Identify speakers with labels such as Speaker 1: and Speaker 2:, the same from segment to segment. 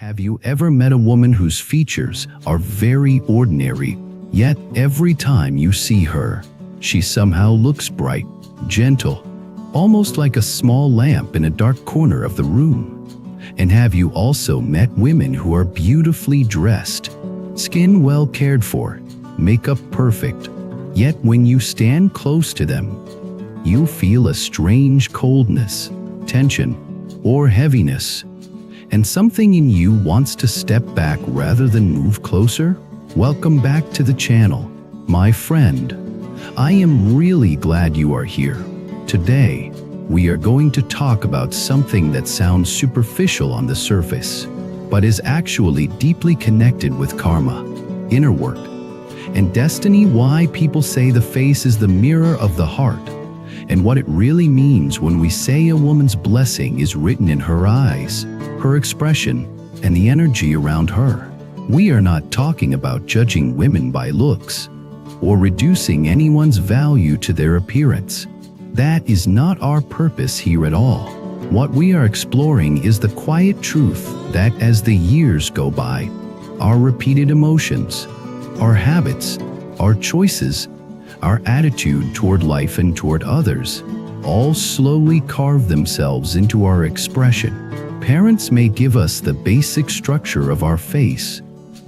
Speaker 1: Have you ever met a woman whose features are very ordinary, yet every time you see her, she somehow looks bright, gentle, almost like a small lamp in a dark corner of the room? And have you also met women who are beautifully dressed, skin well cared for, makeup perfect, yet when you stand close to them, you feel a strange coldness, tension, or heaviness, and something in you wants to step back rather than move closer? Welcome back to the channel, my friend. I am really glad you are here. Today, we are going to talk about something that sounds superficial on the surface, but is actually deeply connected with karma, inner work, and destiny. Why people say the face is the mirror of the heart, and what it really means when we say a woman's blessing is written in her eyes, her expression, and the energy around her. We are not talking about judging women by looks or reducing anyone's value to their appearance. That is not our purpose here at all. What we are exploring is the quiet truth that as the years go by, our repeated emotions, our habits, our choices, our attitude toward life and toward others, all slowly carve themselves into our expression. Parents may give us the basic structure of our face,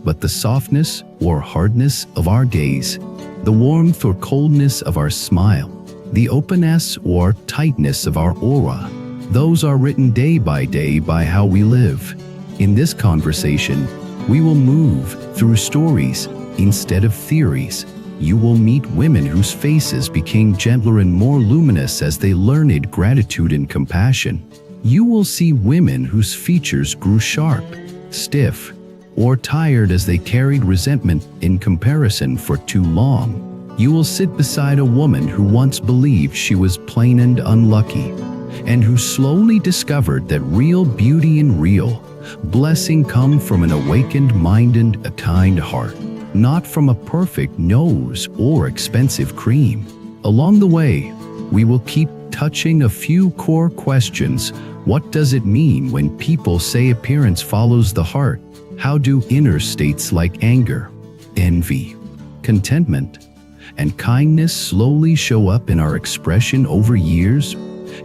Speaker 1: but the softness or hardness of our gaze, the warmth or coldness of our smile, the openness or tightness of our aura, those are written day by how we live. In this conversation, we will move through stories instead of theories. You will meet women whose faces became gentler and more luminous as they learned gratitude and compassion. You will see women whose features grew sharp, stiff, or tired as they carried resentment in comparison for too long. You will sit beside a woman who once believed she was plain and unlucky, and who slowly discovered that real beauty and real blessing come from an awakened mind and a kind heart, not from a perfect nose or expensive cream. Along the way, we will keep touching a few core questions. What does it mean when people say appearance follows the heart? How do inner states like anger, envy, contentment, and kindness slowly show up in our expression over years?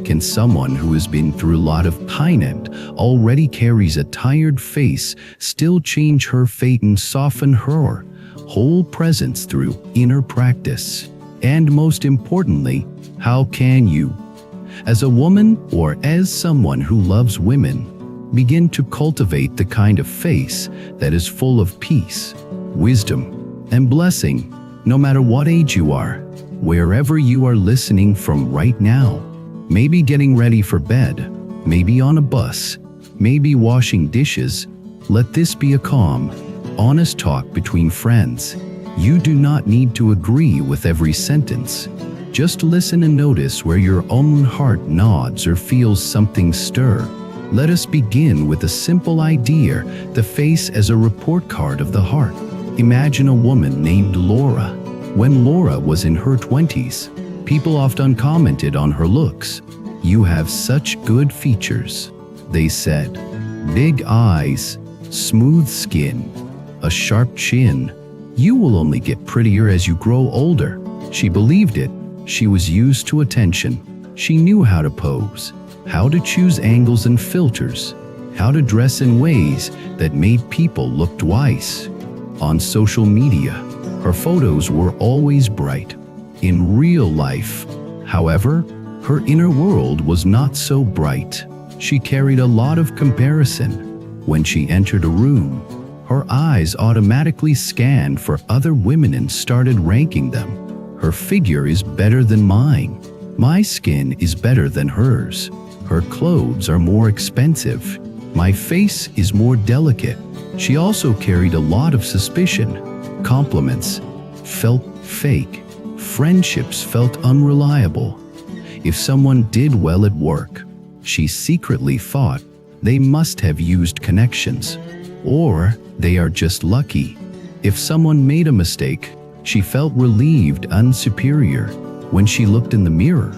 Speaker 1: Can someone who has been through a lot of pain and already carries a tired face still change her fate and soften her whole presence through inner practice? And most importantly, how can you, as a woman or as someone who loves women, begin to cultivate the kind of face that is full of peace, wisdom, and blessing, no matter what age you are, wherever you are listening from right now? Maybe getting ready for bed, maybe on a bus, maybe washing dishes. Let this be a calm, honest talk between friends. You do not need to agree with every sentence. Just listen and notice where your own heart nods or feels something stir. Let us begin with a simple idea: the face as a report card of the heart. Imagine a woman named Laura. When Laura was in her 20s, people often commented on her looks. "You have such good features," they said. "Big eyes, smooth skin, a sharp chin. You will only get prettier as you grow older." She believed it. She was used to attention. She knew how to pose, how to choose angles and filters, how to dress in ways that made people look twice. On social media, her photos were always bright. In real life, however, her inner world was not so bright. She carried a lot of comparison. When she entered a room, her eyes automatically scanned for other women and started ranking them. Her figure is better than mine. My skin is better than hers. Her clothes are more expensive. My face is more delicate. She also carried a lot of suspicion. Compliments felt fake. Friendships felt unreliable. If someone did well at work, she secretly thought they must have used connections, or they are just lucky. If someone made a mistake, she felt relieved and superior. When she looked in the mirror,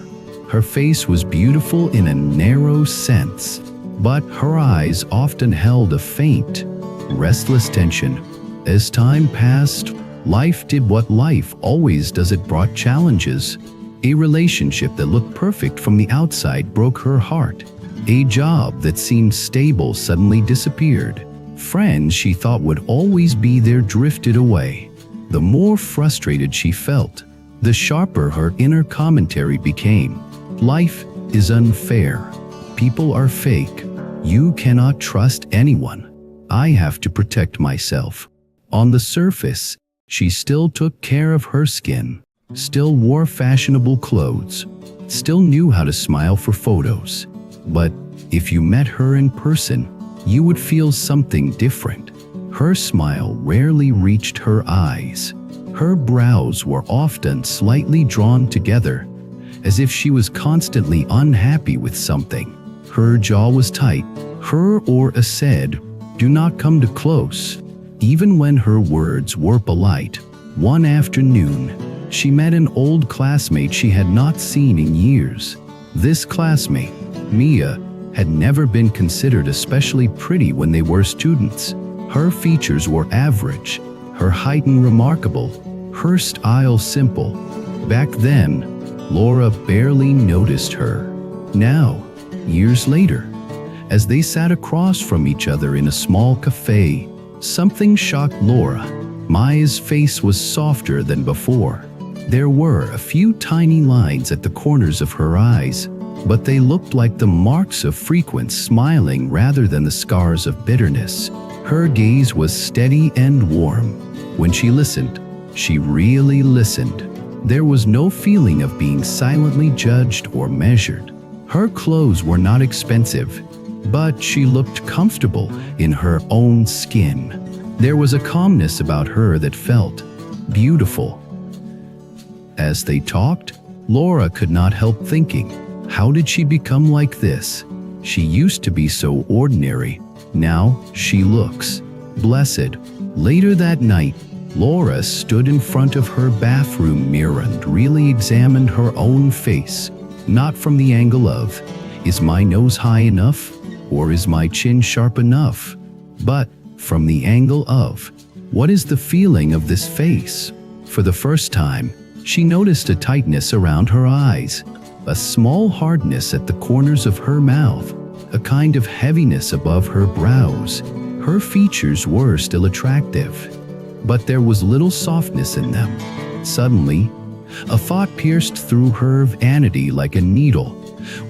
Speaker 1: her face was beautiful in a narrow sense. but her eyes often held a faint, restless tension. As time passed, life did what life always does. It brought challenges. A relationship that looked perfect from the outside broke her heart. A job that seemed stable suddenly disappeared. Friends she thought would always be there drifted away. The more frustrated she felt, the sharper her inner commentary became. Life is unfair. People are fake. You cannot trust anyone. I have to protect myself. On the surface, she still took care of her skin, still wore fashionable clothes, still knew how to smile for photos. But if you met her in person, you would feel something different. Her smile rarely reached her eyes. Her brows were often slightly drawn together, as if she was constantly unhappy with something. Her jaw was tight. Her aura said, "Do not come too close." Even when her words were polite. One afternoon, she met an old classmate she had not seen in years. This classmate, Mia, had never been considered especially pretty when they were students. Her features were average, her height unremarkable, her style simple. Back then, Laura barely noticed her. Now, years later, as they sat across from each other in a small cafe, something shocked Laura. Mia's face was softer than before. There were a few tiny lines at the corners of her eyes, but they looked like the marks of frequent smiling rather than the scars of bitterness. Her gaze was steady and warm. When she listened, she really listened. There was no feeling of being silently judged or measured. Her clothes were not expensive, but she looked comfortable in her own skin. There was a calmness about her that felt beautiful. As they talked, Laura could not help thinking, how did she become like this? She used to be so ordinary. Now she looks blessed. Later that night, Laura stood in front of her bathroom mirror and really examined her own face. Not from the angle of, is my nose high enough? Or is my chin sharp enough? But from the angle of, what is the feeling of this face? For the first time, she noticed a tightness around her eyes, a small hardness at the corners of her mouth, a kind of heaviness above her brows. Her features were still attractive, but there was little softness in them. Suddenly, a thought pierced through her vanity like a needle.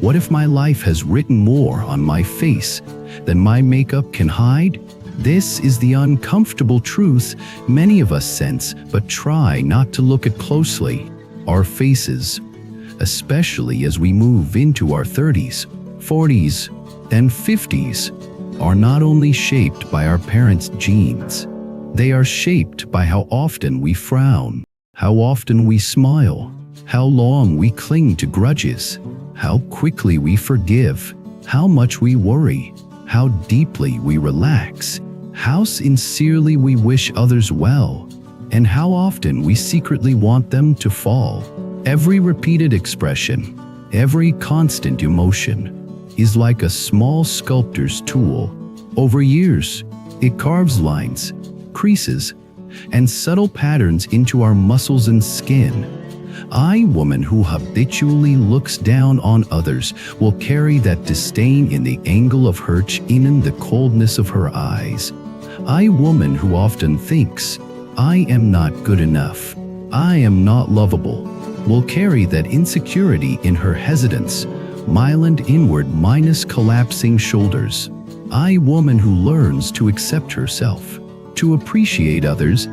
Speaker 1: What if my life has written more on my face than my makeup can hide? This is the uncomfortable truth many of us sense but try not to look at closely. Our faces, especially as we move into our 30s, 40s, and 50s, are not only shaped by our parents' genes. They are shaped by how often we frown, how often we smile, how long we cling to grudges, how quickly we forgive, how much we worry, how deeply we relax, how sincerely we wish others well, and how often we secretly want them to fall. Every repeated expression, every constant emotion, is like a small sculptor's tool. Over years, it carves lines, creases, and subtle patterns into our muscles and skin. A woman who habitually looks down on others will carry that disdain in the angle of her chin and the coldness of her eyes. A woman who often thinks, I am not good enough, I am not lovable, will carry that insecurity in her hesitance, mild inward minus collapsing shoulders. A woman who learns to accept herself, to appreciate others,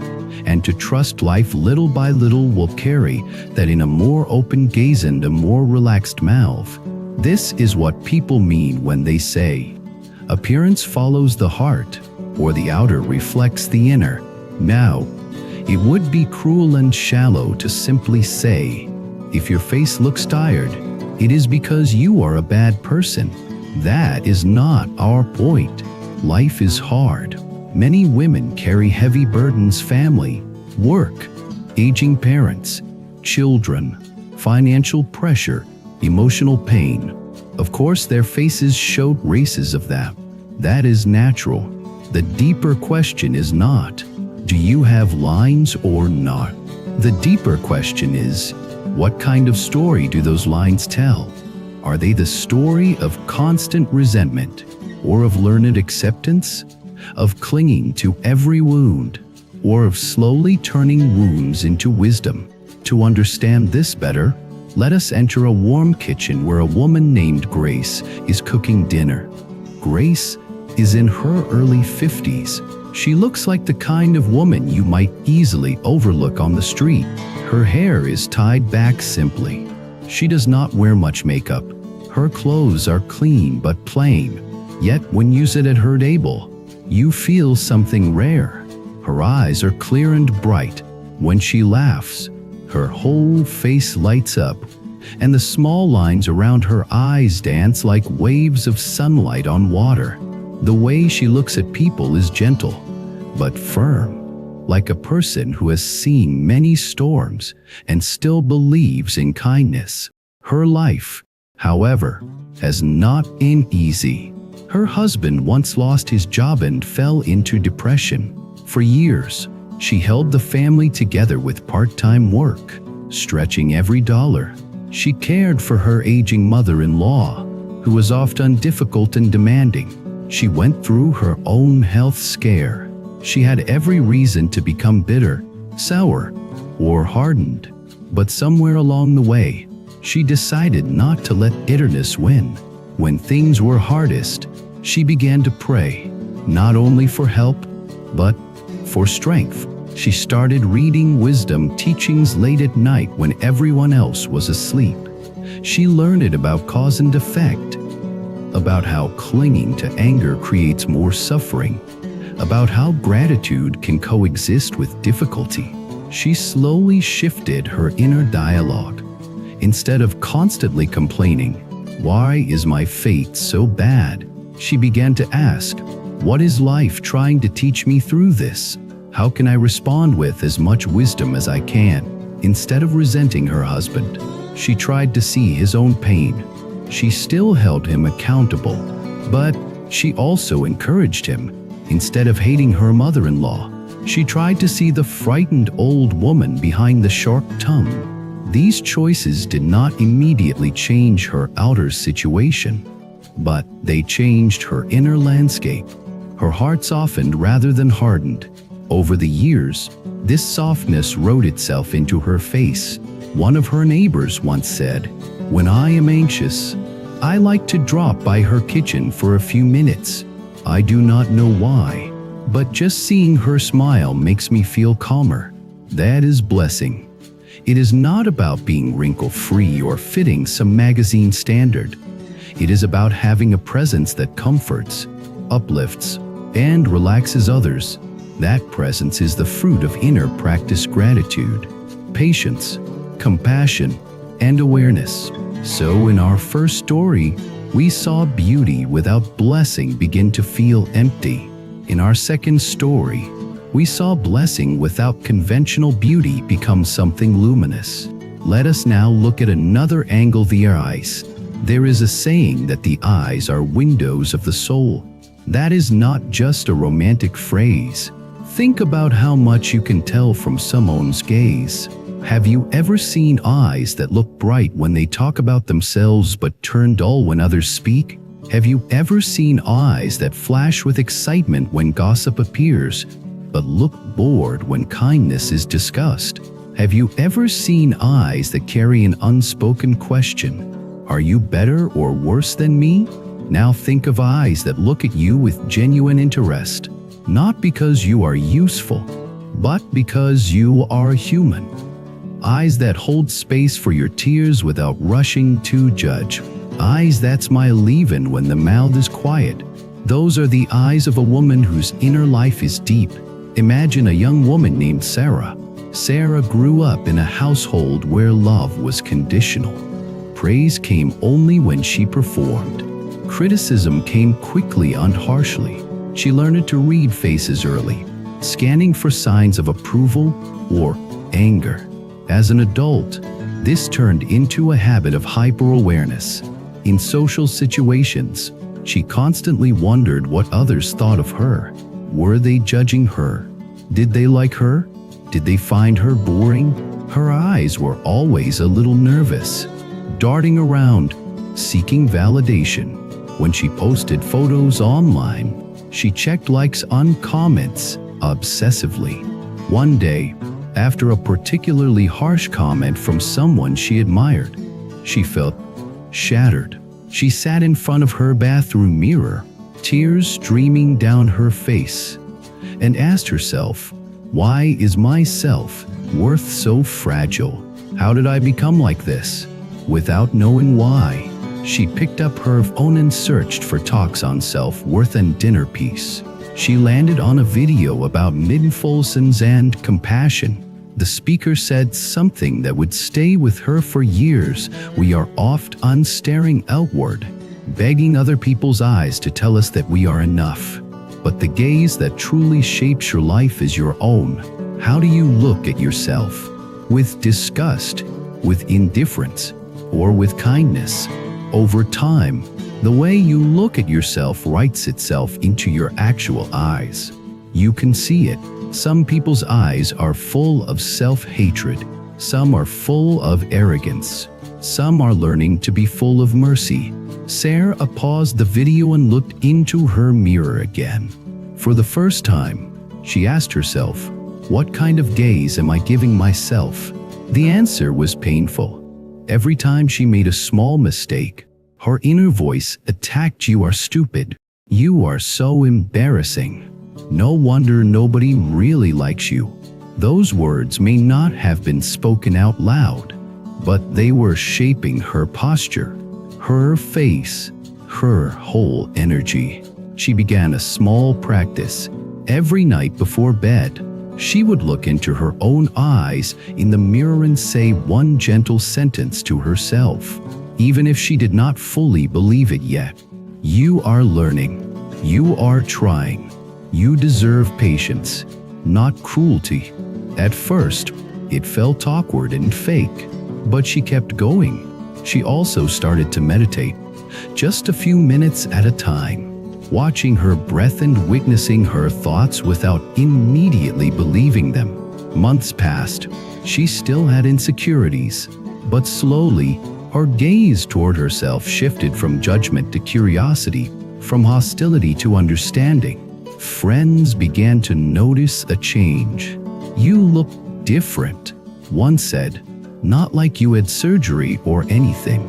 Speaker 1: and to trust life little by little will carry that in a more open gaze and a more relaxed mouth. This is what people mean when they say, appearance follows the heart, or the outer reflects the inner. Now, it would be cruel and shallow to simply say, if your face looks tired, it is because you are a bad person. That is not our point. Life is hard. Many women carry heavy burdens: family, work, aging parents, children, financial pressure, emotional pain. Of course, their faces showed traces of that. That is natural. The deeper question is not, do you have lines or not? The deeper question is, what kind of story do those lines tell? Are they the story of constant resentment, or of learned acceptance, of clinging to every wound, or of slowly turning wounds into wisdom? To understand this better, let us enter a warm kitchen where a woman named Grace is cooking dinner. Grace is in her early 50s. She looks like the kind of woman you might easily overlook on the street. Her hair is tied back simply. She does not wear much makeup. Her clothes are clean but plain. Yet when you sit at her table, you feel something rare. Her eyes are clear and bright. When she laughs, her whole face lights up, and the small lines around her eyes dance like waves of sunlight on water. The way she looks at people is gentle, but firm, like a person who has seen many storms and still believes in kindness. Her life, however, has not been easy. Her husband once lost his job and fell into depression. For years, she held the family together with part-time work, stretching every dollar. She cared for her aging mother-in-law, who was often difficult and demanding. She went through her own health scare. She had every reason to become bitter, sour, or hardened. But somewhere along the way, she decided not to let bitterness win. When things were hardest, she began to pray, not only for help, but for strength. She started reading wisdom teachings late at night when everyone else was asleep. She learned about cause and effect, about how clinging to anger creates more suffering, about how gratitude can coexist with difficulty. She slowly shifted her inner dialogue. Instead of constantly complaining, "Why is my fate so bad?" she began to ask, "What is life trying to teach me through this? How can I respond with as much wisdom as I can?" Instead of resenting her husband, she tried to see his own pain. She still held him accountable, but she also encouraged him. Instead of hating her mother-in-law, she tried to see the frightened old woman behind the sharp tongue. These choices did not immediately change her outer situation, but they changed her inner landscape. Her heart softened rather than hardened. Over the years, this softness wrote itself into her face. One of her neighbors once said, "When I am anxious, I like to drop by her kitchen for a few minutes. I do not know why, but just seeing her smile makes me feel calmer." That is blessing. It is not about being wrinkle-free or fitting some magazine standard. It is about having a presence that comforts, uplifts, and relaxes others. That presence is the fruit of inner practice: gratitude, patience, compassion, and awareness. So in our first story, we saw beauty without blessing begin to feel empty. In our second story, we saw blessing without conventional beauty become something luminous. Let us now look at another angle: the eyes. There is a saying that the eyes are windows of the soul. That is not just a romantic phrase. Think about how much you can tell from someone's gaze. Have you ever seen eyes that look bright when they talk about themselves but turn dull when others speak? Have you ever seen eyes that flash with excitement when gossip appears, but look bored when kindness is discussed? Have you ever seen eyes that carry an unspoken question? Are you better or worse than me? Now think of eyes that look at you with genuine interest, not because you are useful, but because you are human. Eyes that hold space for your tears without rushing to judge. Eyes that smile even when the mouth is quiet. Those are the eyes of a woman whose inner life is deep. Imagine a young woman named Sarah. Sarah grew up in a household where love was conditional. Praise came only when she performed. Criticism came quickly and harshly. She learned to read faces early, scanning for signs of approval or anger. As an adult, this turned into a habit of hyper-awareness. In social situations, she constantly wondered what others thought of her. Were they judging her? Did they like her? Did they find her boring? Her eyes were always a little nervous, darting around, seeking validation. When she posted photos online, she checked likes on comments obsessively. One day, after a particularly harsh comment from someone she admired, she felt shattered. She sat in front of her bathroom mirror, tears streaming down her face, and asked herself, "Why is my self-worth so fragile? How did I become like this?" Without knowing why, she picked up her phone and searched for talks on self-worth and inner peace. She landed on a video about mindfulness and compassion. The speaker said something that would stay with her for years. We are often staring outward, begging other people's eyes to tell us that we are enough. But the gaze that truly shapes your life is your own. How do you look at yourself? With disgust, with indifference, or with kindness? Over time, the way you look at yourself writes itself into your actual eyes. You can see it. Some people's eyes are full of self-hatred. Some are full of arrogance. Some are learning to be full of mercy. Sarah paused the video and looked into her mirror again. For the first time, she asked herself, "What kind of gaze am I giving myself?" The answer was painful. Every time she made a small mistake, her inner voice attacked. "You are stupid. You are so embarrassing. No wonder nobody really likes you." Those words may not have been spoken out loud, but they were shaping her posture, her face, her whole energy. She began a small practice. Every night before bed, she would look into her own eyes in the mirror and say one gentle sentence to herself, even if she did not fully believe it yet. "You are learning. You are trying. You deserve patience, not cruelty." At first, it felt awkward and fake, but she kept going. She also started to meditate, just a few minutes at a time, watching her breath and witnessing her thoughts without immediately believing them. Months passed. She still had insecurities, but slowly, her gaze toward herself shifted from judgment to curiosity, from hostility to understanding. Friends began to notice a change. "You look different," one said, "not like you had surgery or anything.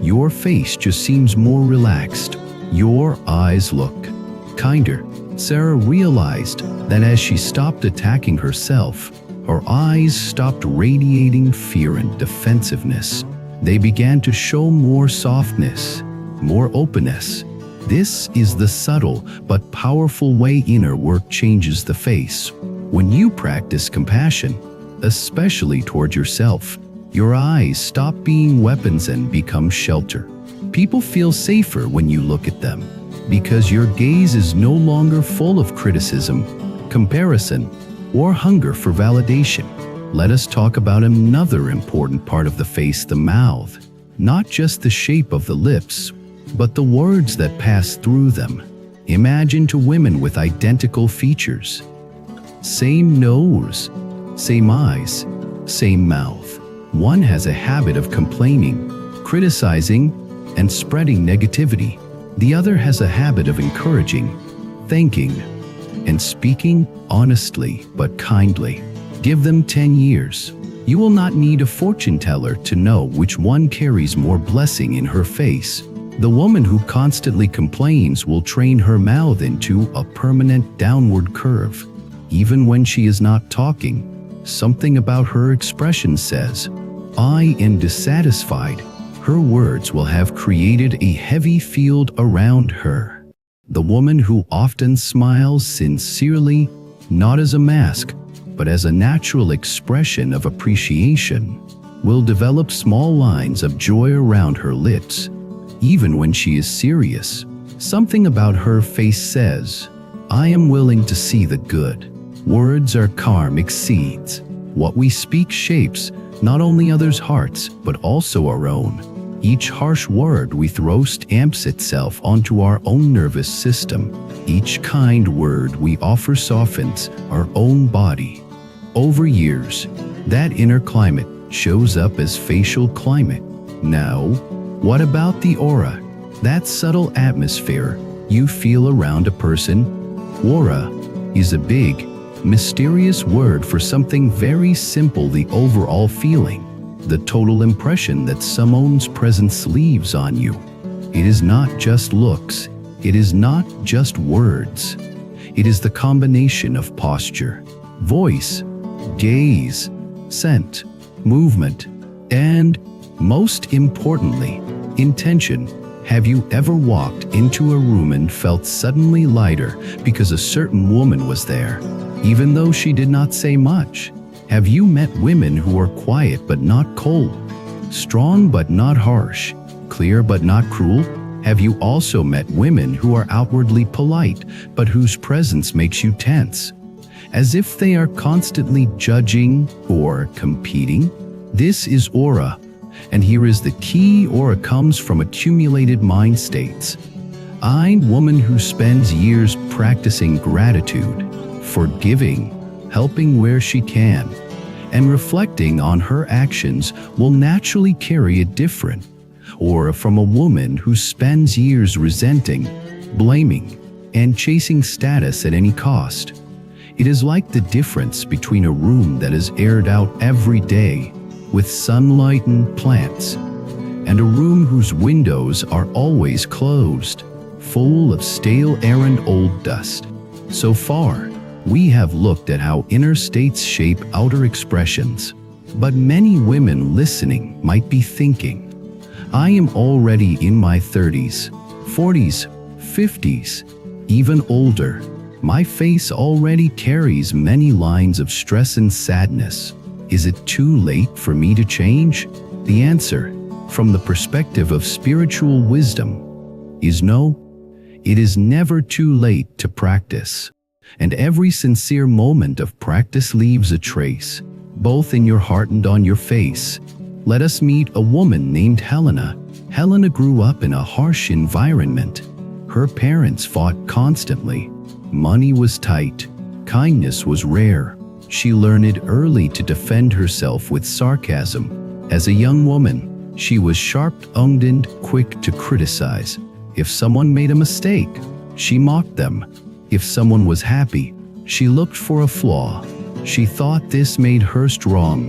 Speaker 1: Your face just seems more relaxed. Your eyes look kinder." Sarah realized that as she stopped attacking herself, her eyes stopped radiating fear and defensiveness. They began to show more softness, more openness. This is the subtle but powerful way inner work changes the face. When you practice compassion, especially toward yourself, your eyes stop being weapons and become shelter. People feel safer when you look at them, because your gaze is no longer full of criticism, comparison, or hunger for validation. Let us talk about another important part of the face, the mouth. Not just the shape of the lips, but the words that pass through them. Imagine two women with identical features. Same nose, same eyes, same mouth. One has a habit of complaining, criticizing, and spreading negativity. The other has a habit of encouraging, thanking, and speaking honestly but kindly. Give them 10 years. You will not need a fortune teller to know which one carries more blessing in her face. The woman who constantly complains will train her mouth into a permanent downward curve. Even when she is not talking, something about her expression says, "I am dissatisfied." Her words will have created a heavy field around her. The woman who often smiles sincerely, not as a mask, but as a natural expression of appreciation, will develop small lines of joy around her lips. Even when she is serious, something about her face says, "I am willing to see the good." Words are karmic seeds. What we speak shapes not only others' hearts, but also our own. Each harsh word we throw stamps itself onto our own nervous system. Each kind word we offer softens our own body. Over years, that inner climate shows up as facial climate. Now, what about the aura? That subtle atmosphere you feel around a person? Aura is a big, mysterious word for something very simple: the overall feeling, the total impression that someone's presence leaves on you. It is not just looks, it is not just words. It is the combination of posture, voice, gaze, scent, movement, and, most importantly, intention. Have you ever walked into a room and felt suddenly lighter because a certain woman was there, even though she did not say much? Have you met women who are quiet but not cold, strong but not harsh, clear but not cruel? Have you also met women who are outwardly polite but whose presence makes you tense, as if they are constantly judging or competing? This is aura. And here is the key: aura comes from accumulated mind states. A woman who spends years practicing gratitude, forgiving, helping where she can, and reflecting on her actions will naturally carry a different aura from a woman who spends years resenting, blaming, and chasing status at any cost. It is like the difference between a room that is aired out every day with sunlight and plants, and a room whose windows are always closed, full of stale air and old dust. So far, we have looked at how inner states shape outer expressions, but many women listening might be thinking, I am already in my 30s, 40s, 50s, even older. My face already carries many lines of stress and sadness. Is it too late for me to change? The answer, from the perspective of spiritual wisdom, is no. It is never too late to practice, and every sincere moment of practice leaves a trace, both in your heart and on your face. Let us meet a woman named Helena. Helena grew up in a harsh environment. Her parents fought constantly. Money was tight. Kindness was rare. She learned early to defend herself with sarcasm. As a young woman, she was sharp-tongued and quick to criticize. If someone made a mistake, she mocked them. If someone was happy, she looked for a flaw. She thought this made her strong,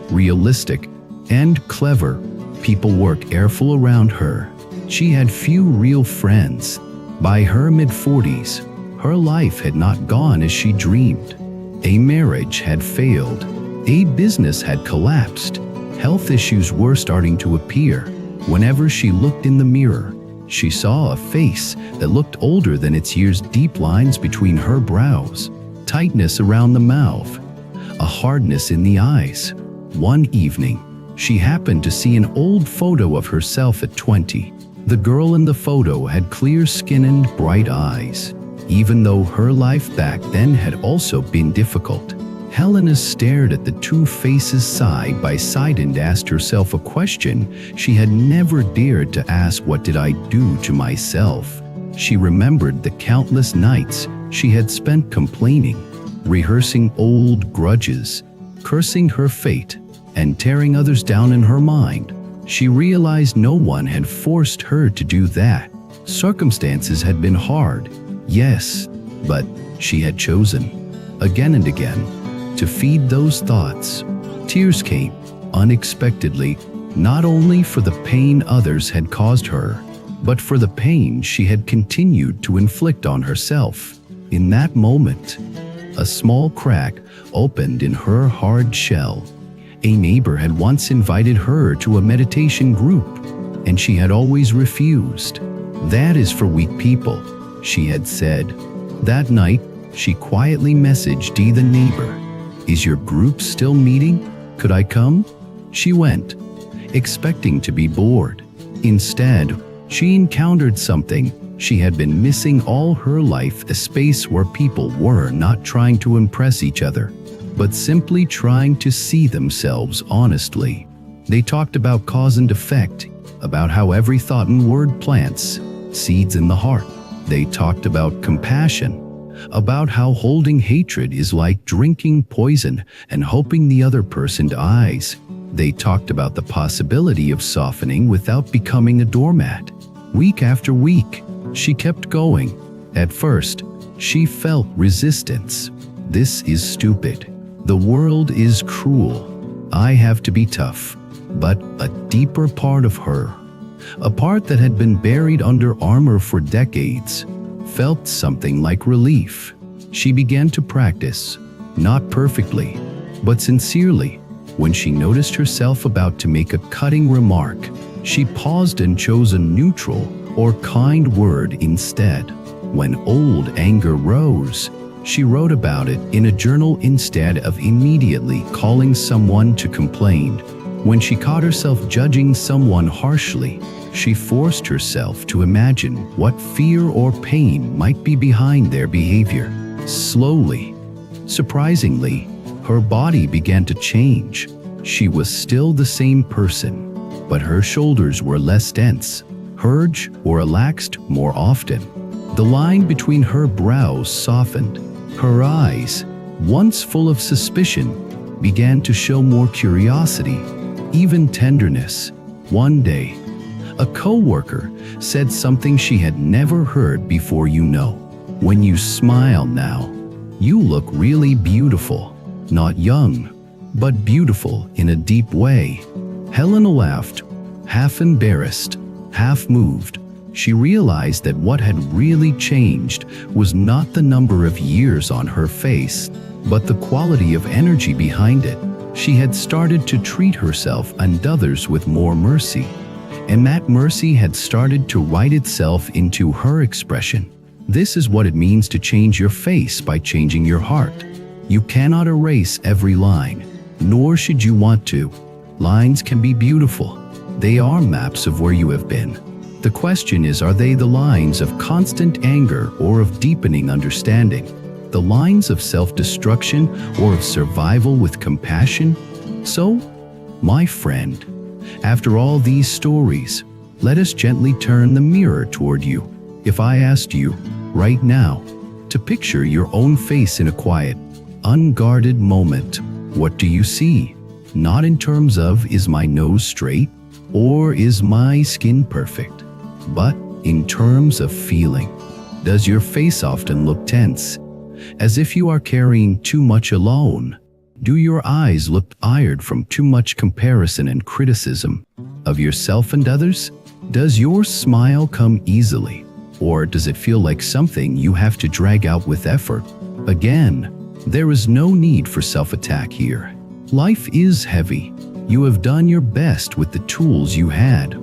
Speaker 1: realistic, and clever. People were careful around her. She had few real friends. By her mid-40s, her life had not gone as she dreamed. A marriage had failed. A business had collapsed. Health issues were starting to appear. Whenever she looked in the mirror, she saw a face that looked older than its years. Deep lines between her brows, tightness around the mouth, a hardness in the eyes. One evening, she happened to see an old photo of herself at 20. The girl in the photo had clear skin and bright eyes. Even though her life back then had also been difficult, Helena stared at the two faces side by side and asked herself a question she had never dared to ask: what did I do to myself? She remembered the countless nights she had spent complaining, rehearsing old grudges, cursing her fate, and tearing others down in her mind. She realized no one had forced her to do that. Circumstances had been hard, yes, but she had chosen, again and again, to feed those thoughts. Tears came, unexpectedly, not only for the pain others had caused her, but for the pain she had continued to inflict on herself. In that moment, a small crack opened in her hard shell. A neighbor had once invited her to a meditation group, and she had always refused. "That is for weak people," she had said. That night, she quietly messaged the neighbor, "Is your group still meeting? Could I come?" She went, expecting to be bored. Instead, she encountered something she had been missing all her life: a space where people were not trying to impress each other, but simply trying to see themselves honestly. They talked about cause and effect, about how every thought and word plants seeds in the heart. They talked about compassion, about how holding hatred is like drinking poison and hoping the other person dies. They talked about the possibility of softening without becoming a doormat. Week after week, she kept going. At first, she felt resistance. This is stupid. The world is cruel. I have to be tough. But a deeper part of her, a part that had been buried under armor for decades, felt something like relief. She began to practice, not perfectly, but sincerely. When she noticed herself about to make a cutting remark, she paused and chose a neutral or kind word instead. When old anger rose, she wrote about it in a journal instead of immediately calling someone to complain. When she caught herself judging someone harshly, she forced herself to imagine what fear or pain might be behind their behavior. Slowly, surprisingly, her body began to change. She was still the same person, but her shoulders were less dense, hers were relaxed more often. The line between her brows softened. Her eyes, once full of suspicion, began to show more curiosity, even tenderness. One day, a coworker said something she had never heard before. When you smile now, you look really beautiful. Not young, but beautiful in a deep way. Helena laughed, half embarrassed, half moved. She realized that what had really changed was not the number of years on her face, but the quality of energy behind it. She had started to treat herself and others with more mercy, and that mercy had started to write itself into her expression. This is what it means to change your face by changing your heart. You cannot erase every line, nor should you want to. Lines can be beautiful. They are maps of where you have been. The question is, are they the lines of constant anger or of deepening understanding? The lines of self-destruction or of survival with compassion? So, my friend, after all these stories, let us gently turn the mirror toward you. If I asked you, right now, to picture your own face in a quiet, unguarded moment, what do you see? Not in terms of, is my nose straight? Or is my skin perfect? But in terms of feeling. Does your face often look tense, as if you are carrying too much alone? Do your eyes look tired from too much comparison and criticism of yourself and others? Does your smile come easily, or does it feel like something you have to drag out with effort? Again, there is no need for self-attack here. Life is heavy. You have done your best with the tools you had.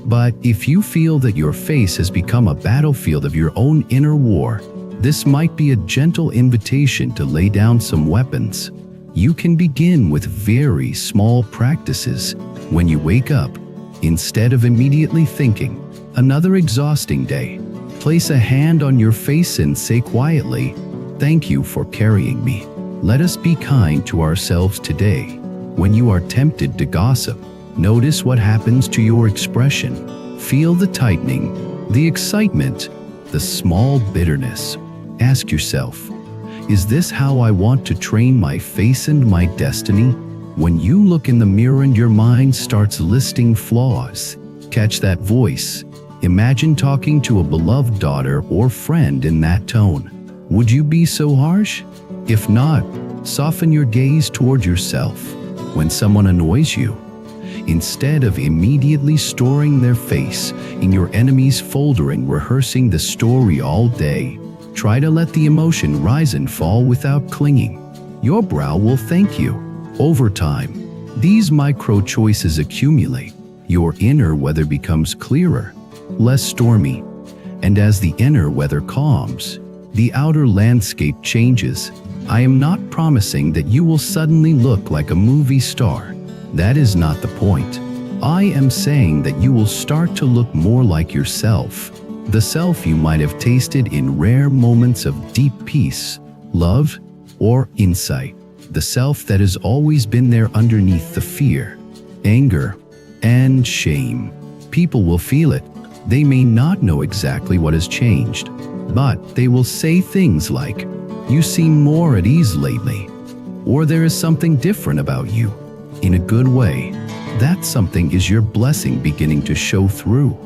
Speaker 1: But if you feel that your face has become a battlefield of your own inner war, this might be a gentle invitation to lay down some weapons. You can begin with very small practices. When you wake up, instead of immediately thinking, another exhausting day, place a hand on your face and say quietly, "Thank you for carrying me." Let us be kind to ourselves today. When you are tempted to gossip, notice what happens to your expression. Feel the tightening, the excitement, the small bitterness. Ask yourself, is this how I want to train my face and my destiny? When you look in the mirror and your mind starts listing flaws, catch that voice. Imagine talking to a beloved daughter or friend in that tone. Would you be so harsh? If not, soften your gaze toward yourself. When someone annoys you, instead of immediately storing their face in your enemy's folder and rehearsing the story all day, try to let the emotion rise and fall without clinging. Your brow will thank you. Over time, these micro choices accumulate. Your inner weather becomes clearer, less stormy, and as the inner weather calms, the outer landscape changes. I am not promising that you will suddenly look like a movie star. That is not the point. I am saying that you will start to look more like yourself, the self you might have tasted in rare moments of deep peace, love, or insight, the self that has always been there underneath the fear, anger, and shame. People will feel it. They may not know exactly what has changed, but they will say things like, "You seem more at ease lately," or "There is something different about you," in a good way. That something is your blessing beginning to show through.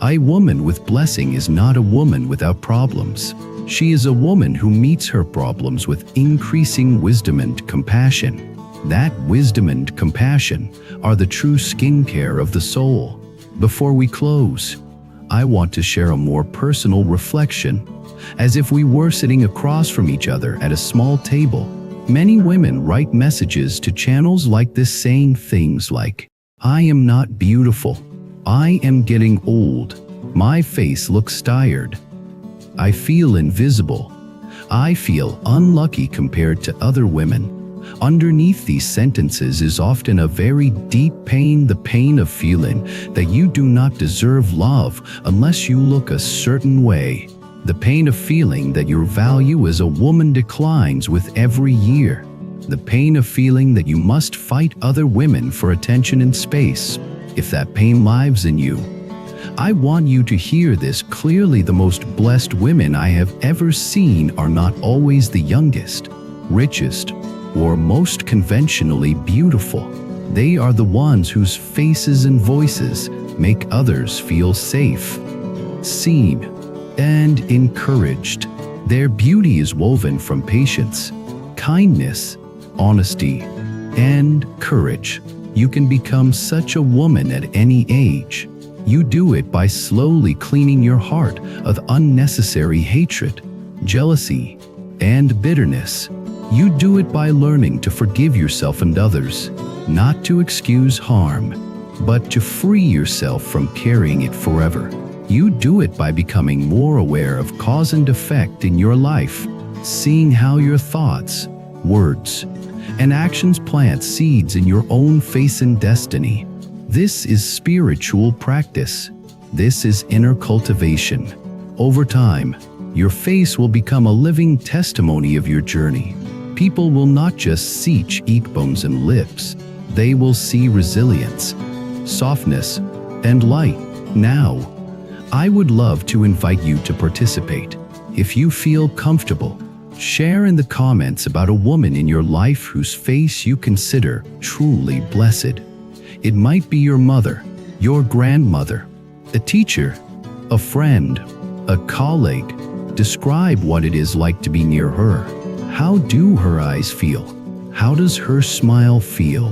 Speaker 1: A woman with blessing is not a woman without problems. She is a woman who meets her problems with increasing wisdom and compassion. That wisdom and compassion are the true skincare of the soul. Before we close, I want to share a more personal reflection. As if we were sitting across from each other at a small table, many women write messages to channels like this saying things like, "I am not beautiful. I am getting old. My face looks tired. I feel invisible. I feel unlucky compared to other women." Underneath these sentences is often a very deep pain, the pain of feeling that you do not deserve love unless you look a certain way. The pain of feeling that your value as a woman declines with every year. The pain of feeling that you must fight other women for attention and space. If that pain lives in you, I want you to hear this clearly. The most blessed women I have ever seen are not always the youngest, richest, or most conventionally beautiful. They are the ones whose faces and voices make others feel safe, seen, and encouraged. Their beauty is woven from patience, kindness, honesty, and courage. You can become such a woman at any age. You do it by slowly cleaning your heart of unnecessary hatred, jealousy, and bitterness. You do it by learning to forgive yourself and others, not to excuse harm, but to free yourself from carrying it forever. You do it by becoming more aware of cause and effect in your life, seeing how your thoughts, words, and actions plant seeds in your own face and destiny. This is spiritual practice. This is inner cultivation. Over time, your face will become a living testimony of your journey. People will not just see cheekbones and lips. They will see resilience, softness, and light. Now, I would love to invite you to participate. If you feel comfortable, share in the comments about a woman in your life whose face you consider truly blessed. It might be your mother, your grandmother, a teacher, a friend, a colleague. Describe what it is like to be near her. How do her eyes feel? How does her smile feel?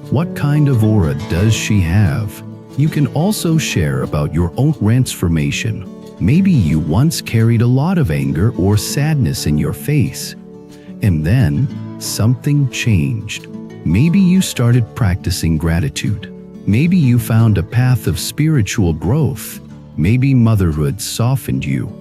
Speaker 1: What kind of aura does she have? You can also share about your own transformation. Maybe you once carried a lot of anger or sadness in your face, and then something changed. Maybe you started practicing gratitude. Maybe you found a path of spiritual growth. Maybe motherhood softened you,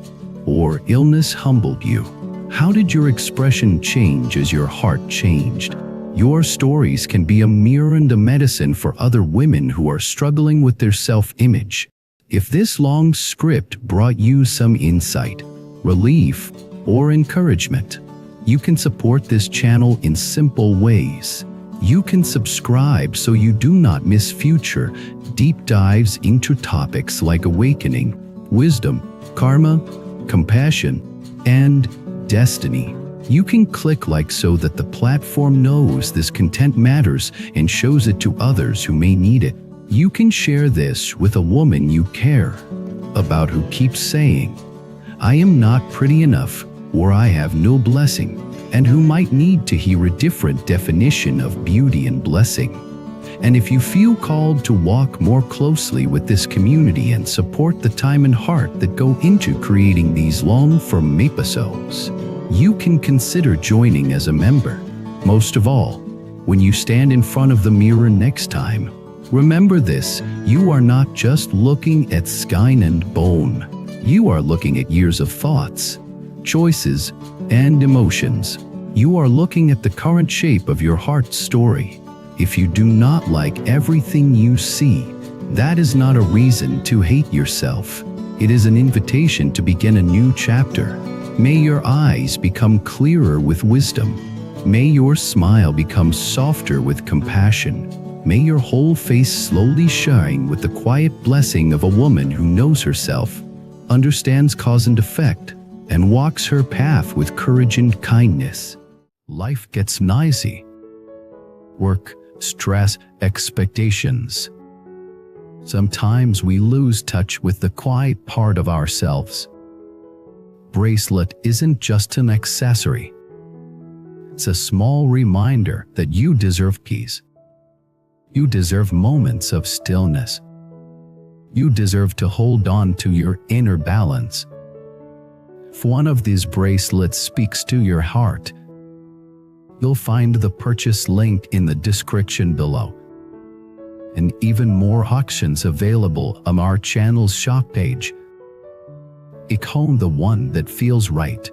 Speaker 1: or illness humbled you. How did your expression change as your heart changed? Your stories can be a mirror and a medicine for other women who are struggling with their self-image. If this long script brought you some insight, relief, or encouragement, you can support this channel in simple ways. You can subscribe so you do not miss future deep dives into topics like awakening, wisdom, karma, compassion, and destiny. You can click like so that the platform knows this content matters and shows it to others who may need it. You can share this with a woman you care about who keeps saying, "I am not pretty enough," or "I have no blessing," and who might need to hear a different definition of beauty and blessing. And if you feel called to walk more closely with this community and support the time and heart that go into creating these long-form episodes, you can consider joining as a member. Most of all, when you stand in front of the mirror next time, remember this: you are not just looking at skin and bone. You are looking at years of thoughts, choices, and emotions. You are looking at the current shape of your heart's story. If you do not like everything you see, that is not a reason to hate yourself. It is an invitation to begin a new chapter. May your eyes become clearer with wisdom. May your smile become softer with compassion. May your whole face slowly shine with the quiet blessing of a woman who knows herself, understands cause and effect, and walks her path with courage and kindness. Life gets noisy. Work, stress, expectations. Sometimes we lose touch with the quiet part of ourselves. Bracelet isn't just an accessory. It's a small reminder that you deserve peace. You deserve moments of stillness. You deserve to hold on to your inner balance. If one of these bracelets speaks to your heart, you'll find the purchase link in the description below. And even more auctions available on our channel's shop page. Pick home the one that feels right.